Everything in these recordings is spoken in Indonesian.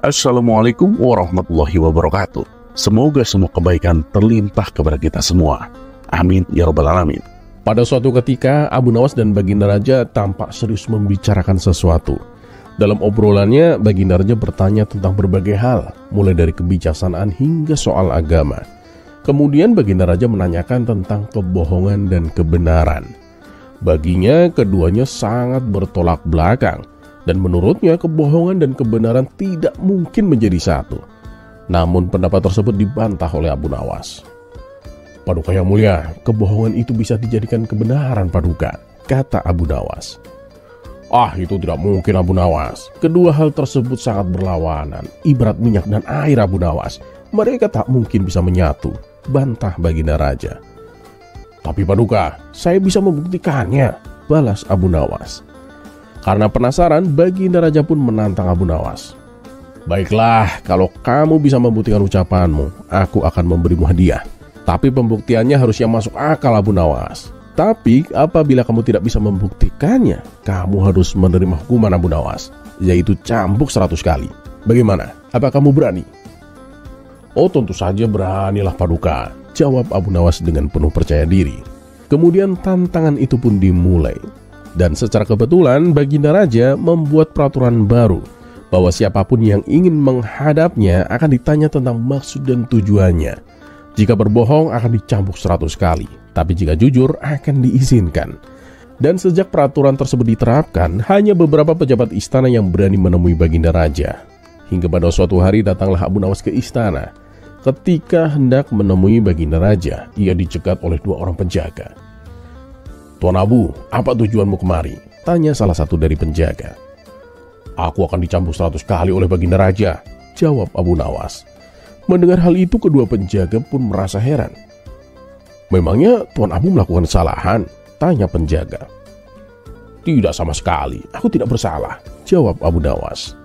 Assalamualaikum warahmatullahi wabarakatuh. Semoga semua kebaikan terlimpah kepada kita semua. Amin ya rabbal alamin. Pada suatu ketika, Abu Nawas dan Baginda Raja tampak serius membicarakan sesuatu. Dalam obrolannya, Baginda Raja bertanya tentang berbagai hal, mulai dari kebijaksanaan hingga soal agama. Kemudian Baginda Raja menanyakan tentang kebohongan dan kebenaran. Baginya, keduanya sangat bertolak belakang. Dan menurutnya kebohongan dan kebenaran tidak mungkin menjadi satu. Namun pendapat tersebut dibantah oleh Abu Nawas. "Paduka yang mulia, kebohongan itu bisa dijadikan kebenaran, Paduka," kata Abu Nawas. "Ah, itu tidak mungkin, Abu Nawas. Kedua hal tersebut sangat berlawanan, ibarat minyak dan air, Abu Nawas. Mereka tak mungkin bisa menyatu," bantah Baginda Raja. "Tapi Paduka, saya bisa membuktikannya," balas Abu Nawas. Karena penasaran, Baginda Raja pun menantang Abu Nawas. "Baiklah, kalau kamu bisa membuktikan ucapanmu, aku akan memberimu hadiah. Tapi pembuktiannya harus yang masuk akal, Abu Nawas. Tapi apabila kamu tidak bisa membuktikannya, kamu harus menerima hukuman, Abu Nawas, yaitu cambuk 100 kali. Bagaimana? Apa kamu berani?" "Oh, tentu saja beranilah, Paduka," jawab Abu Nawas dengan penuh percaya diri. Kemudian tantangan itu pun dimulai. Dan secara kebetulan Baginda Raja membuat peraturan baru bahwa siapapun yang ingin menghadapnya akan ditanya tentang maksud dan tujuannya. Jika berbohong akan dicambuk 100 kali, tapi jika jujur akan diizinkan. Dan sejak peraturan tersebut diterapkan, hanya beberapa pejabat istana yang berani menemui Baginda Raja. Hingga pada suatu hari datanglah Abu Nawas ke istana. Ketika hendak menemui Baginda Raja, ia dicegat oleh 2 orang penjaga. "Tuan Abu, apa tujuanmu kemari?" tanya salah satu dari penjaga. "Aku akan dicambuk 100 kali oleh Baginda Raja," jawab Abu Nawas. Mendengar hal itu, kedua penjaga pun merasa heran. "Memangnya Tuan Abu melakukan kesalahan?" tanya penjaga. "Tidak sama sekali, aku tidak bersalah," jawab Abu Nawas.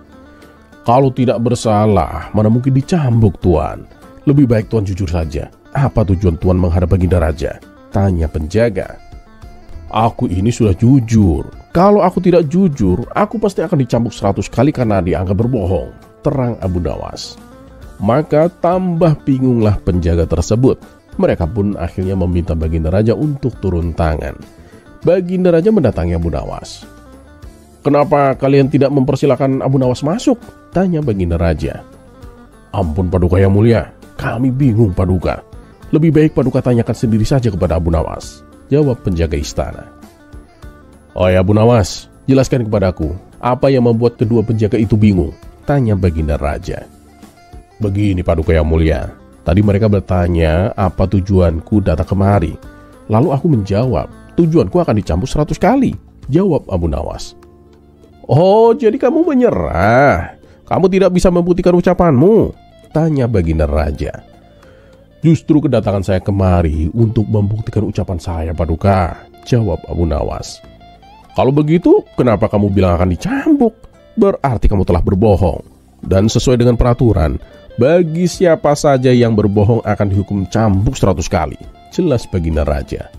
"Kalau tidak bersalah, mana mungkin dicambuk, Tuan. Lebih baik Tuan jujur saja. Apa tujuan Tuan menghadap Baginda Raja?" tanya penjaga. "Aku ini sudah jujur. Kalau aku tidak jujur, aku pasti akan dicambuk 100 kali karena dianggap berbohong," terang Abu Nawas. Maka tambah bingunglah penjaga tersebut. Mereka pun akhirnya meminta Baginda Raja untuk turun tangan. Baginda Raja mendatangi Abu Nawas. "Kenapa kalian tidak mempersilahkan Abu Nawas masuk?" tanya Baginda Raja. "Ampun Paduka yang mulia, kami bingung Paduka. Lebih baik Paduka tanyakan sendiri saja kepada Abu Nawas," jawab penjaga istana. "Oh ya Abu Nawas, jelaskan kepadaku, apa yang membuat kedua penjaga itu bingung?" tanya Baginda Raja. "Begini Paduka yang mulia, tadi mereka bertanya apa tujuanku datang kemari. Lalu aku menjawab, tujuanku akan dicambuk 100 kali, jawab Abu Nawas. "Oh, jadi kamu menyerah? Kamu tidak bisa membuktikan ucapanmu?" tanya Baginda Raja. "Justru kedatangan saya kemari untuk membuktikan ucapan saya, Paduka," jawab Abu Nawas. "Kalau begitu, kenapa kamu bilang akan dicambuk? Berarti kamu telah berbohong. Dan sesuai dengan peraturan, bagi siapa saja yang berbohong akan dihukum cambuk 100 kali, jelas Baginda Raja.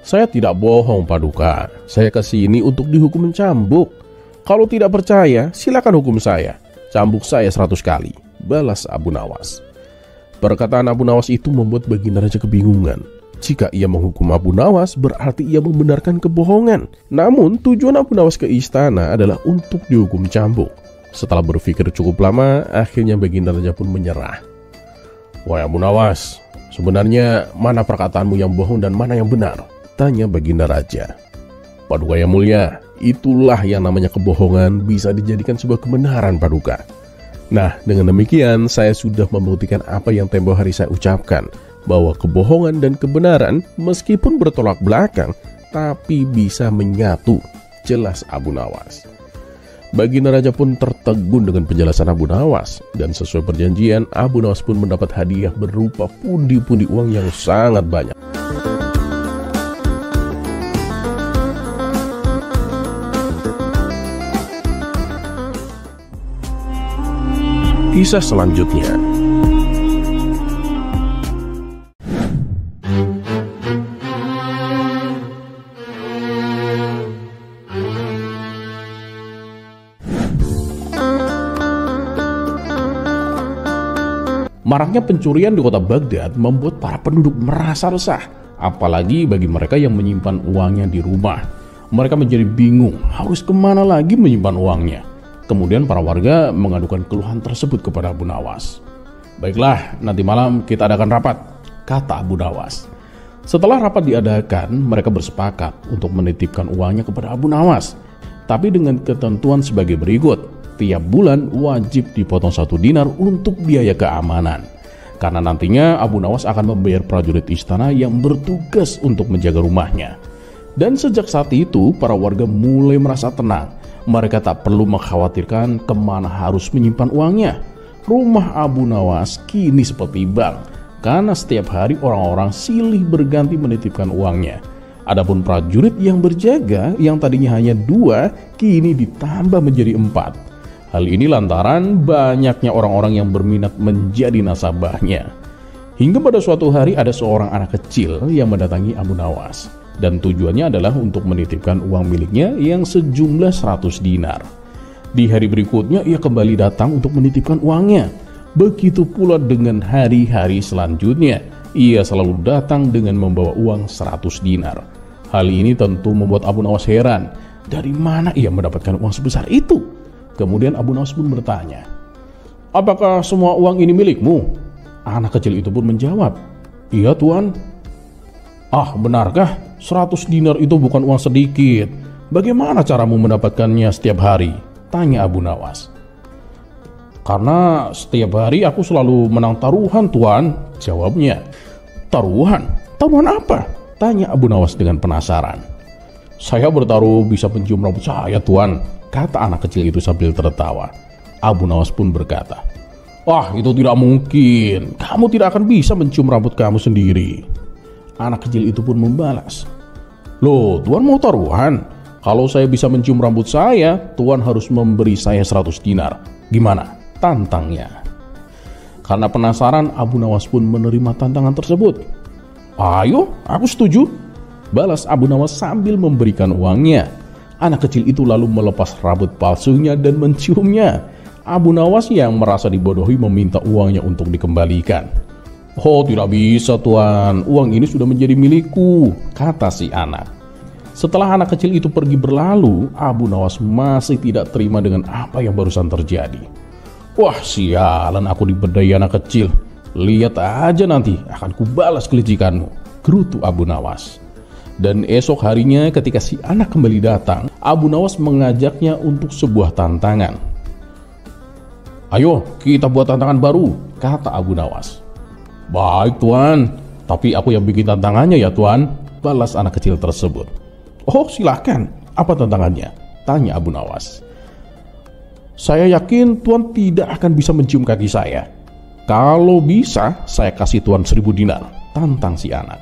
"Saya tidak bohong, Paduka. Saya kesini untuk dihukum cambuk. Kalau tidak percaya, silakan hukum saya. Cambuk saya 100 kali, balas Abu Nawas. Perkataan Abu Nawas itu membuat Baginda Raja kebingungan. Jika ia menghukum Abu Nawas, berarti ia membenarkan kebohongan. Namun tujuan Abu Nawas ke istana adalah untuk dihukum cambuk. Setelah berpikir cukup lama, akhirnya Baginda Raja pun menyerah. "Wahai Abu Nawas, sebenarnya mana perkataanmu yang bohong dan mana yang benar?" tanya Baginda Raja. "Paduka yang mulia, itulah yang namanya kebohongan bisa dijadikan sebuah kebenaran, Paduka. Nah, dengan demikian saya sudah membuktikan apa yang tempo hari saya ucapkan, bahwa kebohongan dan kebenaran meskipun bertolak belakang, tapi bisa menyatu," jelas Abu Nawas. Baginda Raja pun tertegun dengan penjelasan Abu Nawas, dan sesuai perjanjian, Abu Nawas pun mendapat hadiah berupa pundi-pundi uang yang sangat banyak. Kisah selanjutnya. Maraknya pencurian di kota Baghdad membuat para penduduk merasa resah, apalagi bagi mereka yang menyimpan uangnya di rumah. Mereka menjadi bingung harus kemana lagi menyimpan uangnya. Kemudian para warga mengadukan keluhan tersebut kepada Abu Nawas. "Baiklah, nanti malam kita adakan rapat," kata Abu Nawas. Setelah rapat diadakan, mereka bersepakat untuk menitipkan uangnya kepada Abu Nawas, tapi dengan ketentuan sebagai berikut. Tiap bulan wajib dipotong 1 dinar untuk biaya keamanan, karena nantinya Abu Nawas akan membayar prajurit istana yang bertugas untuk menjaga rumahnya. Dan sejak saat itu, para warga mulai merasa tenang. Mereka tak perlu mengkhawatirkan kemana harus menyimpan uangnya. Rumah Abu Nawas kini seperti bank, karena setiap hari orang-orang silih berganti menitipkan uangnya. Adapun prajurit yang berjaga yang tadinya hanya 2, kini ditambah menjadi 4. Hal ini lantaran banyaknya orang-orang yang berminat menjadi nasabahnya. Hingga pada suatu hari ada seorang anak kecil yang mendatangi Abu Nawas, dan tujuannya adalah untuk menitipkan uang miliknya yang sejumlah 100 dinar. Di hari berikutnya ia kembali datang untuk menitipkan uangnya. Begitu pula dengan hari-hari selanjutnya, ia selalu datang dengan membawa uang 100 dinar. Hal ini tentu membuat Abu Nawas heran, dari mana ia mendapatkan uang sebesar itu? Kemudian Abu Nawas pun bertanya, "Apakah semua uang ini milikmu?" Anak kecil itu pun menjawab, "Iya tuan." "Ah, benarkah? 100 dinar itu bukan uang sedikit. Bagaimana caramu mendapatkannya setiap hari?" tanya Abu Nawas. "Karena setiap hari aku selalu menang taruhan tuan," jawabnya. "Taruhan? Taruhan apa?" tanya Abu Nawas dengan penasaran. "Saya bertaruh bisa mencium rambut saya tuan," kata anak kecil itu sambil tertawa. Abu Nawas pun berkata, "Wah, itu tidak mungkin. Kamu tidak akan bisa mencium rambut kamu sendiri." Anak kecil itu pun membalas, "Loh, tuan mau taruhan? Kalau saya bisa mencium rambut saya, tuan harus memberi saya 100 dinar. Gimana?" tantangnya. Karena penasaran, Abu Nawas pun menerima tantangan tersebut. "Ayo, aku setuju," balas Abu Nawas sambil memberikan uangnya. Anak kecil itu lalu melepas rambut palsunya dan menciumnya. Abu Nawas yang merasa dibodohi meminta uangnya untuk dikembalikan. "Oh, tidak bisa tuan, uang ini sudah menjadi milikku," kata si anak. Setelah anak kecil itu pergi berlalu, Abu Nawas masih tidak terima dengan apa yang barusan terjadi. "Wah, sialan aku diberdaya anak kecil. Lihat aja nanti akan kubalas kelicikanmu," gerutu Abu Nawas. Dan esok harinya ketika si anak kembali datang, Abu Nawas mengajaknya untuk sebuah tantangan. "Ayo kita buat tantangan baru," kata Abu Nawas. "Baik tuan, tapi aku yang bikin tantangannya ya tuan," balas anak kecil tersebut. "Oh silakan, apa tantangannya?" tanya Abu Nawas. "Saya yakin tuan tidak akan bisa mencium kaki saya. Kalau bisa, saya kasih tuan 1000 dinar, tantang si anak.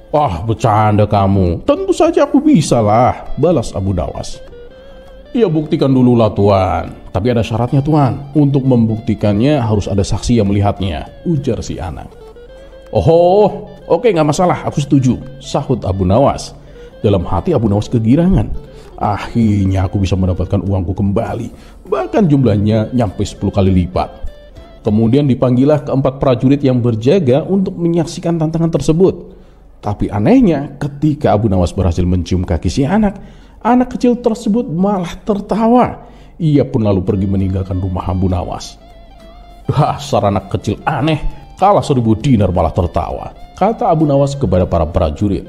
"Ah, bercanda kamu. Tentu saja aku bisa lah," balas Abu Nawas. "Ya buktikan dulu lah tuan. Tapi ada syaratnya tuan. Untuk membuktikannya harus ada saksi yang melihatnya," ujar si anak. "Oh, oke nggak masalah, aku setuju," sahut Abu Nawas. Dalam hati Abu Nawas kegirangan. Akhirnya aku bisa mendapatkan uangku kembali. Bahkan jumlahnya nyampe 10 kali lipat. Kemudian dipanggillah keempat prajurit yang berjaga untuk menyaksikan tantangan tersebut. Tapi anehnya, ketika Abu Nawas berhasil mencium kaki si anak kecil tersebut malah tertawa. Ia pun lalu pergi meninggalkan rumah Abu Nawas. "Dasar anak kecil aneh, kalah 1000 dinar malah tertawa," kata Abu Nawas kepada para prajurit.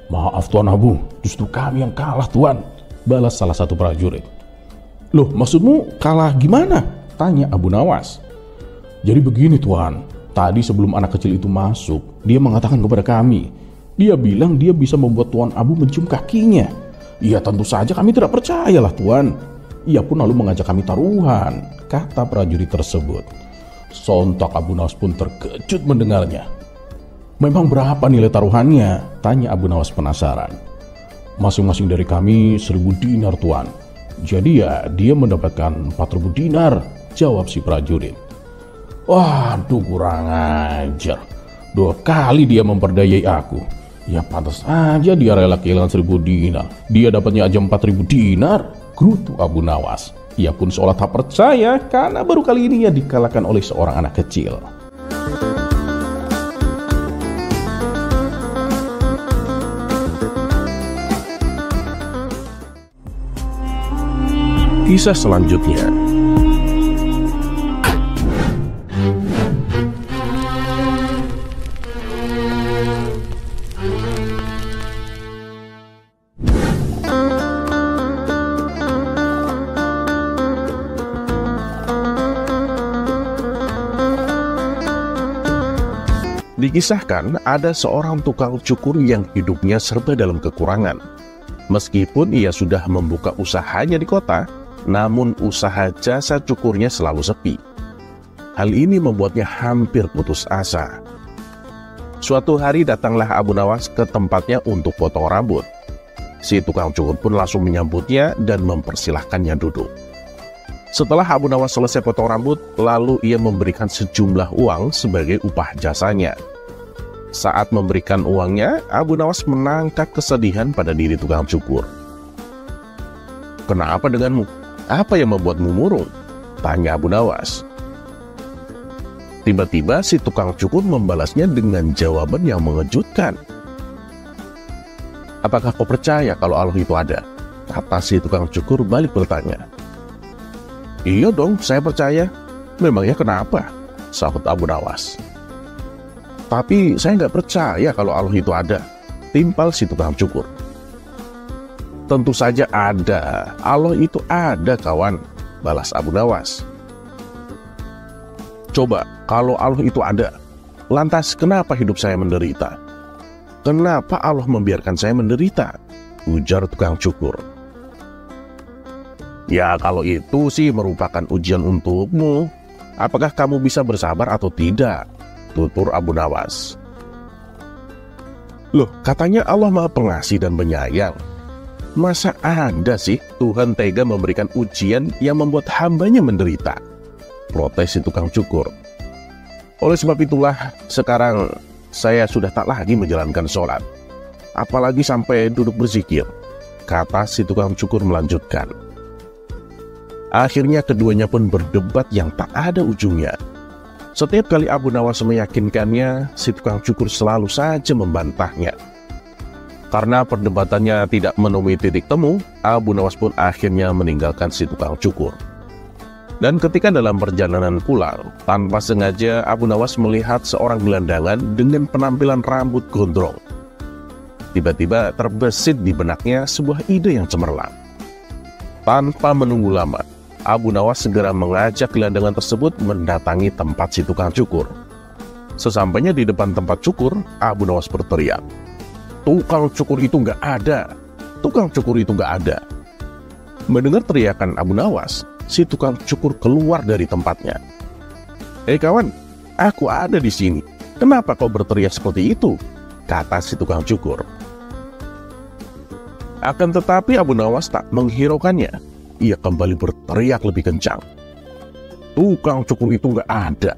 "Maaf tuan Abu, justru kami yang kalah tuan," balas salah satu prajurit. "Loh, maksudmu kalah gimana?" tanya Abu Nawas. "Jadi begini tuan, tadi sebelum anak kecil itu masuk, dia mengatakan kepada kami, dia bilang dia bisa membuat tuan Abu mencium kakinya. Ya tentu saja kami tidak percayalah tuan. Ia pun lalu mengajak kami taruhan," kata prajurit tersebut. Sontak Abu Nawas pun terkejut mendengarnya. "Memang berapa nilai taruhannya?" tanya Abu Nawas penasaran. "Masing-masing dari kami 1000 dinar tuan. Jadi ya dia mendapatkan 4000 dinar, jawab si prajurit. "Waduh, kurang ajar. 2 kali dia memperdayai aku. Ya pantas aja dia rela kehilangan 1000 dinar. Dia dapatnya aja 4000 dinar. gerutu Abu Nawas. Ia pun seolah tak percaya karena baru kali ini ia dikalahkan oleh seorang anak kecil. Kisah selanjutnya. Dikisahkan ada seorang tukang cukur yang hidupnya serba dalam kekurangan. Meskipun ia sudah membuka usahanya di kota, namun usaha jasa cukurnya selalu sepi. Hal ini membuatnya hampir putus asa. Suatu hari datanglah Abu Nawas ke tempatnya untuk potong rambut. Si tukang cukur pun langsung menyambutnya dan mempersilahkannya duduk. Setelah Abu Nawas selesai potong rambut, lalu ia memberikan sejumlah uang sebagai upah jasanya. Saat memberikan uangnya, Abu Nawas menangkap kesedihan pada diri tukang cukur. "Kenapa denganmu? Apa yang membuatmu murung?" tanya Abu Nawas. Tiba-tiba si tukang cukur membalasnya dengan jawaban yang mengejutkan. "Apakah kau percaya kalau Allah itu ada?" kata si tukang cukur balik bertanya. "Iya dong, saya percaya." "Memangnya kenapa?" sahut Abu Nawas. "Tapi saya nggak percaya kalau Allah itu ada," timpal si tukang cukur. "Tentu saja ada, Allah itu ada kawan," balas Abu Nawas. "Coba, kalau Allah itu ada, lantas kenapa hidup saya menderita? Kenapa Allah membiarkan saya menderita?" ujar tukang cukur. "Ya kalau itu sih merupakan ujian untukmu. Apakah kamu bisa bersabar atau tidak?" tutur Abu Nawas. "Loh, katanya Allah Maha Pengasih dan Penyayang. Masa ada sih Tuhan tega memberikan ujian yang membuat hambanya menderita?" protes si tukang cukur. "Oleh sebab itulah sekarang saya sudah tak lagi menjalankan sholat, apalagi sampai duduk berzikir," kata si tukang cukur melanjutkan. Akhirnya keduanya pun berdebat yang tak ada ujungnya. Setiap kali Abu Nawas meyakinkannya, si tukang cukur selalu saja membantahnya. Karena perdebatannya tidak menemui titik temu, Abu Nawas pun akhirnya meninggalkan si tukang cukur. Dan ketika dalam perjalanan pulang, tanpa sengaja Abu Nawas melihat seorang gelandangan dengan penampilan rambut gondrong. Tiba-tiba terbesit di benaknya sebuah ide yang cemerlang. Tanpa menunggu lama, Abu Nawas segera mengajak gelandangan tersebut mendatangi tempat si tukang cukur. Sesampainya di depan tempat cukur, Abu Nawas berteriak, "Tukang cukur itu nggak ada! Tukang cukur itu nggak ada!" Mendengar teriakan Abu Nawas, si tukang cukur keluar dari tempatnya. "Hei kawan, aku ada di sini. Kenapa kau berteriak seperti itu?" kata si tukang cukur. Akan tetapi Abu Nawas tak menghiraukannya. Ia kembali berteriak lebih kencang. "Tukang cukur itu nggak ada!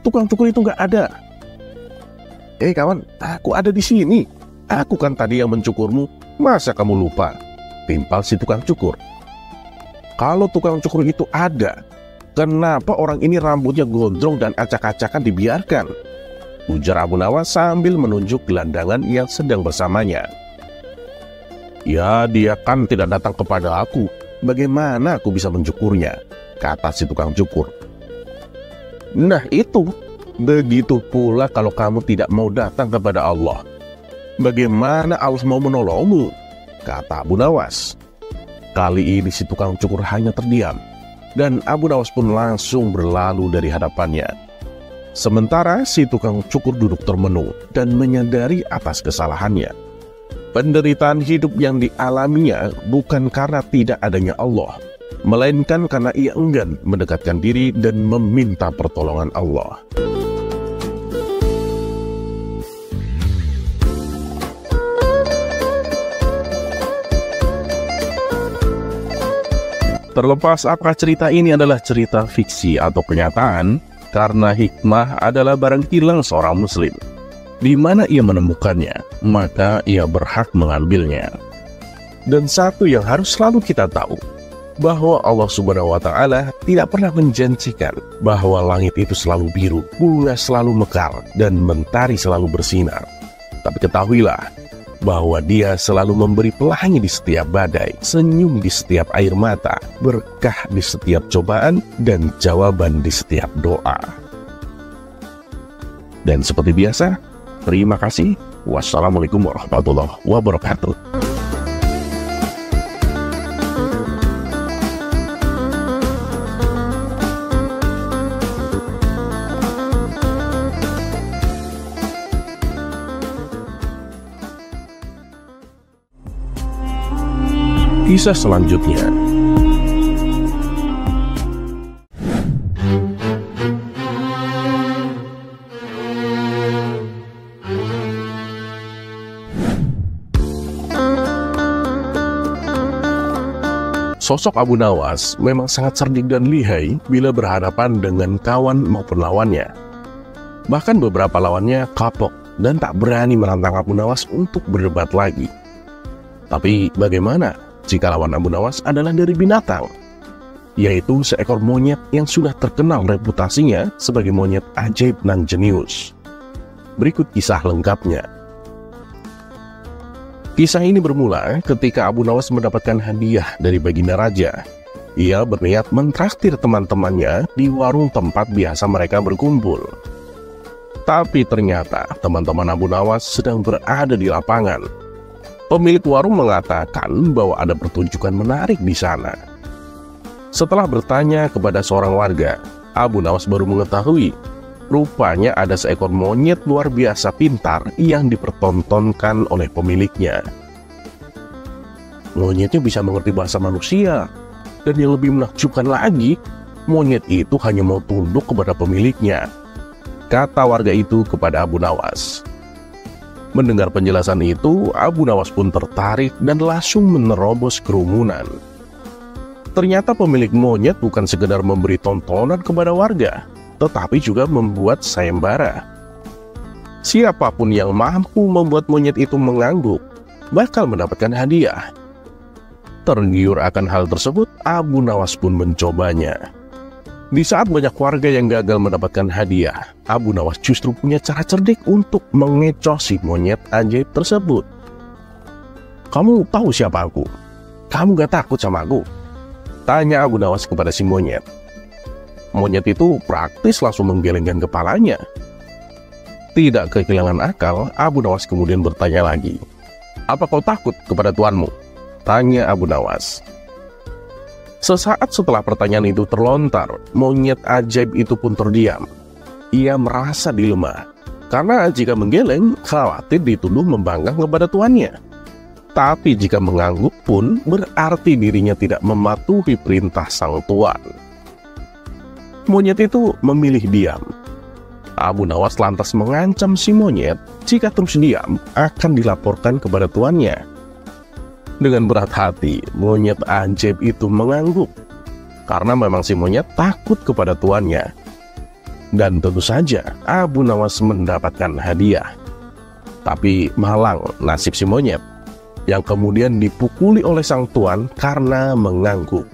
Tukang cukur itu nggak ada! Eh kawan, aku ada di sini. Aku kan tadi yang mencukurmu. Masa kamu lupa?" timpal si tukang cukur. "Kalau tukang cukur itu ada, kenapa orang ini rambutnya gondrong dan acak-acakan dibiarkan?" ujar Abu Nawas sambil menunjuk gelandangan yang sedang bersamanya. "Ya, dia kan tidak datang kepada aku. Bagaimana aku bisa mencukurnya?" kata si tukang cukur. "Nah itu, begitu pula kalau kamu tidak mau datang kepada Allah. Bagaimana Allah mau menolongmu?" kata Abu Nawas. Kali ini si tukang cukur hanya terdiam, dan Abu Nawas pun langsung berlalu dari hadapannya. Sementara si tukang cukur duduk termenung dan menyadari atas kesalahannya. Penderitaan hidup yang dialaminya bukan karena tidak adanya Allah, melainkan karena ia enggan mendekatkan diri dan meminta pertolongan Allah. Terlepas apakah cerita ini adalah cerita fiksi atau kenyataan, karena hikmah adalah barang hilang seorang muslim. Di mana ia menemukannya, maka ia berhak mengambilnya. Dan satu yang harus selalu kita tahu, bahwa Allah Subhanahu wa Ta'ala tidak pernah menjanjikan bahwa langit itu selalu biru, bunga selalu mekar, dan mentari selalu bersinar. Tapi ketahuilah bahwa Dia selalu memberi pelangi di setiap badai, senyum di setiap air mata, berkah di setiap cobaan, dan jawaban di setiap doa. Dan seperti biasa, terima kasih. Wassalamualaikum warahmatullahi wabarakatuh. Kisah selanjutnya. Sosok Abu Nawas memang sangat cerdik dan lihai bila berhadapan dengan kawan maupun lawannya. Bahkan beberapa lawannya kapok dan tak berani menantang Abu Nawas untuk berdebat lagi. Tapi bagaimana jika lawan Abu Nawas adalah dari binatang, yaitu seekor monyet yang sudah terkenal reputasinya sebagai monyet ajaib nan jenius? Berikut kisah lengkapnya. Kisah ini bermula ketika Abu Nawas mendapatkan hadiah dari Baginda Raja. Ia berniat mentraktir teman-temannya di warung tempat biasa mereka berkumpul. Tapi ternyata teman-teman Abu Nawas sedang berada di lapangan. Pemilik warung mengatakan bahwa ada pertunjukan menarik di sana. Setelah bertanya kepada seorang warga, Abu Nawas baru mengetahui rupanya ada seekor monyet luar biasa pintar yang dipertontonkan oleh pemiliknya. Monyetnya bisa mengerti bahasa manusia, dan yang lebih menakjubkan lagi, monyet itu hanya mau tunduk kepada pemiliknya, kata warga itu kepada Abu Nawas. Mendengar penjelasan itu, Abu Nawas pun tertarik dan langsung menerobos kerumunan. Ternyata pemilik monyet bukan sekedar memberi tontonan kepada warga, tetapi juga membuat sayembara. Siapapun yang mampu membuat monyet itu mengangguk, bakal mendapatkan hadiah. Tergiur akan hal tersebut, Abu Nawas pun mencobanya. Di saat banyak warga yang gagal mendapatkan hadiah, Abu Nawas justru punya cara cerdik untuk mengecoh si monyet ajaib tersebut. "Kamu tahu siapa aku? Kamu gak takut sama aku?" tanya Abu Nawas kepada si monyet. Monyet itu praktis langsung menggelengkan kepalanya. Tidak kehilangan akal, Abu Nawas kemudian bertanya lagi. "Apa kau takut kepada tuanmu?" tanya Abu Nawas. Sesaat setelah pertanyaan itu terlontar, monyet ajaib itu pun terdiam. Ia merasa dilema, karena jika menggeleng, khawatir dituduh membangkang kepada tuannya. Tapi jika mengangguk pun, berarti dirinya tidak mematuhi perintah sang tuan. Monyet itu memilih diam. Abu Nawas lantas mengancam si monyet, jika terus diam, akan dilaporkan kepada tuannya. Dengan berat hati, monyet ajaib itu mengangguk, karena memang si monyet takut kepada tuannya. Dan tentu saja, Abu Nawas mendapatkan hadiah. Tapi malang nasib si monyet, yang kemudian dipukuli oleh sang tuan karena mengangguk.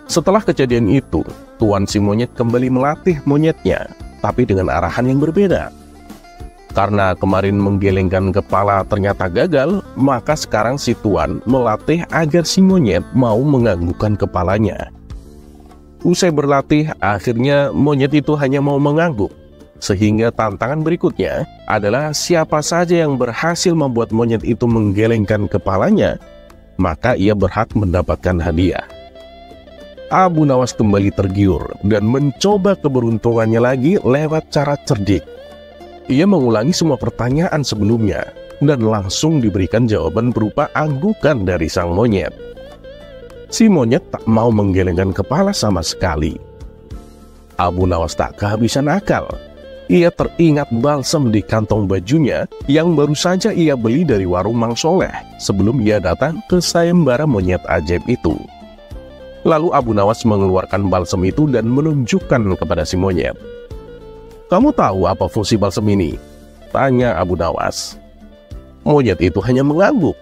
Setelah kejadian itu, tuan si monyet kembali melatih monyetnya, tapi dengan arahan yang berbeda. Karena kemarin menggelengkan kepala ternyata gagal, maka sekarang si tuan melatih agar si monyet mau menganggukkan kepalanya. Usai berlatih, akhirnya monyet itu hanya mau mengangguk. Sehingga tantangan berikutnya adalah siapa saja yang berhasil membuat monyet itu menggelengkan kepalanya, maka ia berhak mendapatkan hadiah. Abu Nawas kembali tergiur dan mencoba keberuntungannya lagi lewat cara cerdik. Ia mengulangi semua pertanyaan sebelumnya dan langsung diberikan jawaban berupa anggukan dari sang monyet. Si monyet tak mau menggelengkan kepala sama sekali. Abu Nawas tak kehabisan akal. Ia teringat balsam di kantong bajunya yang baru saja ia beli dari warung Mang Soleh sebelum ia datang ke sayembara monyet ajaib itu. Lalu Abu Nawas mengeluarkan balsam itu dan menunjukkan kepada si monyet. "Kamu tahu apa fungsi balsam ini?" tanya Abu Nawas. Monyet itu hanya mengangguk.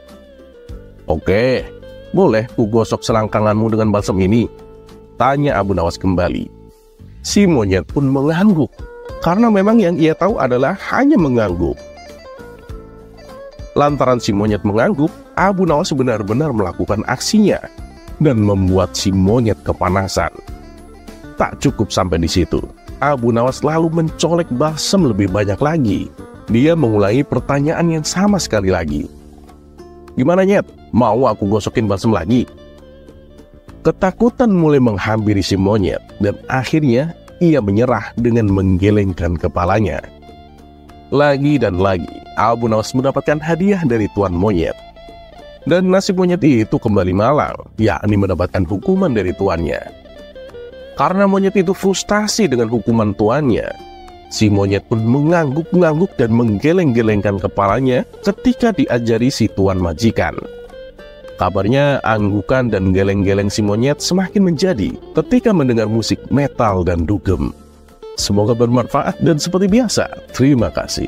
"Oke, boleh ku gosok selangkanganmu dengan balsam ini? Tanya Abu Nawas kembali. Si monyet pun mengangguk, karena memang yang ia tahu adalah hanya mengangguk. Lantaran si monyet mengangguk, Abu Nawas benar-benar melakukan aksinya dan membuat si monyet kepanasan. Tak cukup sampai di situ, Abu Nawas lalu mencolek balsam lebih banyak lagi. Dia mengulangi pertanyaan yang sama sekali lagi. Gimana Nyet? Mau aku gosokin balsam lagi? Ketakutan mulai menghampiri si monyet dan akhirnya ia menyerah dengan menggelengkan kepalanya. Lagi dan lagi, Abu Nawas mendapatkan hadiah dari tuan monyet. Dan nasib monyet itu kembali malang, yakni mendapatkan hukuman dari tuannya. Karena monyet itu frustasi dengan hukuman tuannya, si monyet pun mengangguk-ngangguk dan menggeleng-gelengkan kepalanya ketika diajari si tuan majikan. Kabarnya anggukan dan geleng-geleng si monyet semakin menjadi ketika mendengar musik metal dan dugem. Semoga bermanfaat dan seperti biasa, terima kasih.